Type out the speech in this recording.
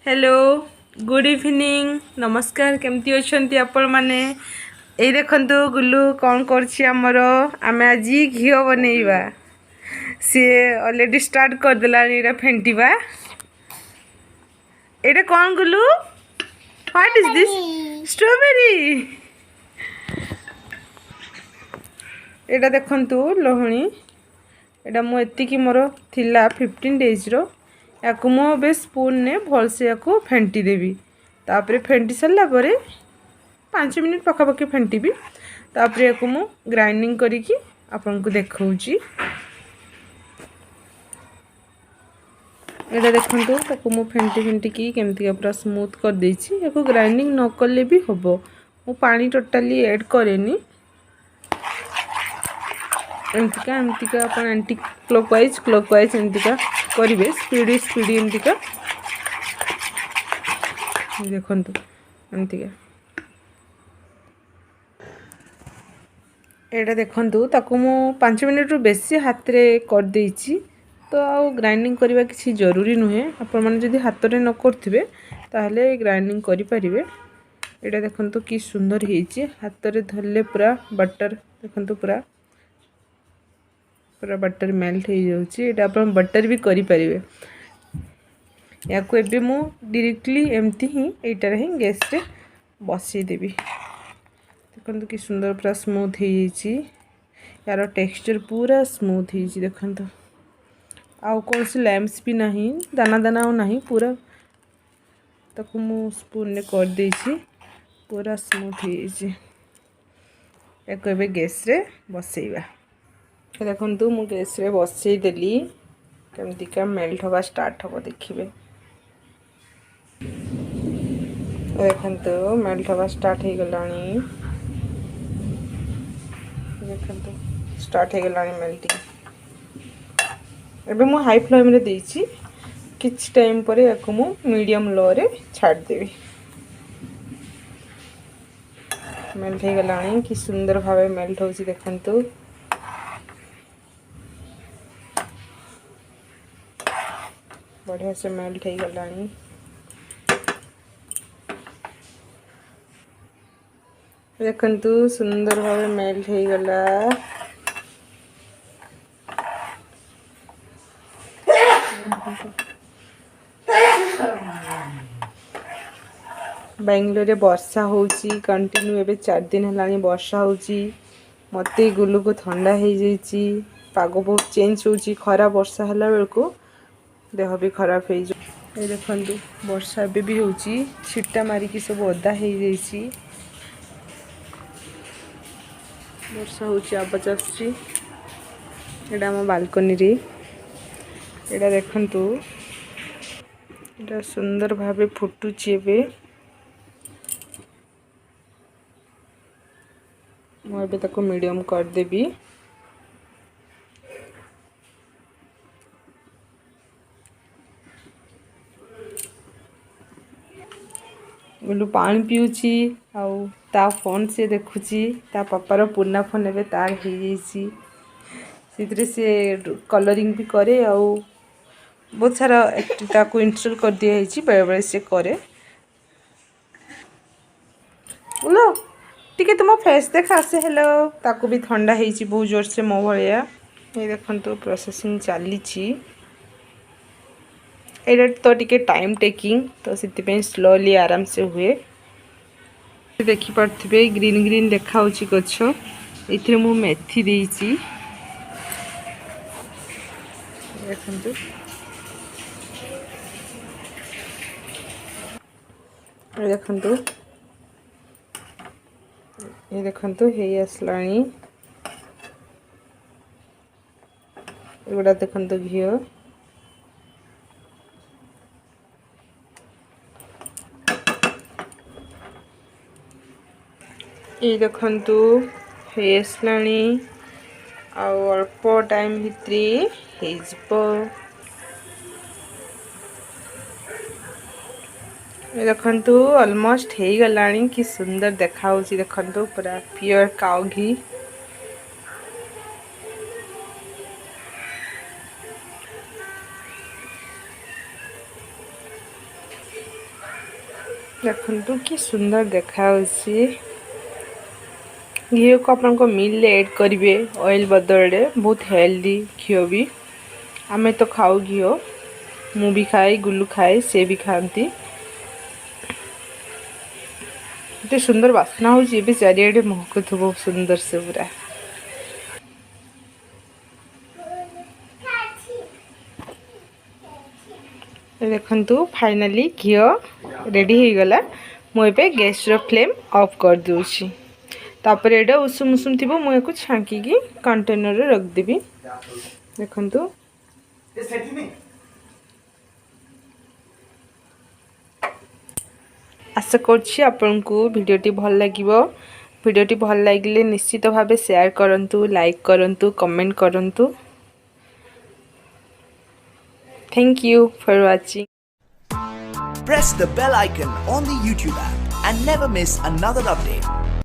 Hello good evening नमस्कार केमती अच्छी आपण मैंने ये देखु गुल्लू कौन कर आम आज घी बनइबा सी अलरेडी स्टार्ट करदेला फेंटिबा ये कौन गुल्लू व्हाट इज दिस स्ट्रॉबेरी एटा देखंतु लोहणी एटा मु एतिकी मोर थिला 15 डेज रो याकु मु बे स्पून ने भलसे याकु फेंटी देबी तापरे फेंटी सरला परे 5 मिनिट पखापखि फेंटीबी तापरे याकु मु ग्राइंडिंग करिकी आपन को देखाउची एटा देखंतु ताकु मु फेंटी फेंटी की केमती पूरा स्मूथ कर देछि याकु ग्राइंडिंग न करले भी हबो मु पानी टोटली ऐड करेनी एमतिका अपन एंटी क्लॉकवाइज एमतिका करिवे स्पीड एमतिका देखंतु एमतिका एटा देखंतु ताकु मु 5 मिनिट रु बेसी हाथ रे कर देछि तो आ ग्राइंडिंग करबा किसी जरूरी नुहे अपन माने जदी हाथ रे न करथिबे ताहले ग्राइंडिंग करि परिबे एटा देखंतु की सुंदर हेछि हाथ रे धरले पूरा बटर देखंतु पूरा बटर मेल्ट हो जाउची एटा अपन बटर भी करि परिबे या को एबे मु डायरेक्टली एमती ही एटा रे गैस रे बसई देबी देखंतु की सुंदर पूरा स्मूथ हो जाइची यार टेक्सचर पूरा स्मूथ हो देखंतु आउ कौन सी लैम्प्स भी नहीं दाना दाना नहीं पूरा ताकू मु स्पून ने कर देछि पूरा स्मूथ हो जाइची एको एबे गैस रे बसईबा देखंतु मु गैस रे बसई देली केमती का मेल्ट होगा स्टार्ट होगा देखिबे देखंतु मेल्ट होगा स्टार्ट हो गलानी देखंतु स्टार्ट हो गलानी मेल्टिंग एबे मु हाई फ्लेम रे देछि किछ टाइम परे याकु मु मीडियम लो रे छाड़ देबी मेल्ट हो गलानी कि सुंदर भावे मेल्ट होछि देखंतु बढ़िया से मेल्ट हो गलानी देखंतु सुंदर भावे मेल्ट हो गला बेंगलोर रे वर्षा होउची कंटिन्यू एबे 4 दिन हलानी वर्षा होउची मते गुल्लू को ठंडा हो जाइची पागो बहुत चेंज होउची खरा वर्षा हला बेलको देह भी खराब हो जाय ए देखंतु वर्षा एबे भी होउची छिट्टा मारी की सब ओदा हो जाइची वर्षा होउची आवाज आछी एडा हम बालकनी रे एडा देखंतु एडा सुंदर भाबे फुटुची एबे मु एबे ताको मीडियम कर देबी गुल्लू पानी पिउची आउ ता फोन से देखुची ता पापार पुरना फोन एबे तार हो जाइची सितरे से कलरिंग भी करे आउ बहुत सारा ताको इंस्टॉल कर दिया है बेले बेले से करे लो टिके तुम फेस देखा से हेलो ताको भी ठंडा हेची बहुत जोर से मो भलिया ये देखंतु प्रोसेसिंग चली एटा तो टिके टाइम टेकिंग तो सिति पे स्लोली आराम से हुए देखि पड़थिबे ग्रीन ग्रीन देखा होची गछ एथिरे मु मेथी देइची देखंतु देखंतु ये देखंतु हे आसलानी एगुड़ा देखंतु घियो ये देखंतु हे आसलानी आ अल्प टाइम भितरे हे जिवो देखंतु ऑलमोस्ट हो गलानी कि सुंदर देखा होची देखंतु पूरा प्योर काउ घी देखो कि सुंदर देखा घी को आप मिल ऐड करेंगे ऑयल बदल बहुत हेल्दी घी भी आमे तो खाऊ घी मु भी खाए गुल्लू खाए से भी खाती ये सुंदर बास्ना हो चारिड़े महकु बहुत सुंदर से पूरा देखु फाइनाली घी रेडी हो गला मुझे गैस रो फ्लेम ऑफ कर दूची तापर एटा उषुम उषुम थी मुझे छांकी कंटेनर रे रखदेवी देखु आशा करछि आपनको वीडियोटी भल लागिवो वीडियोटी भल लागिले निश्चित भावे शेयर करंतु लाइक करंतु कमेंट करंतु thank you for watching Press the bell icon on the YouTube app and never miss another update.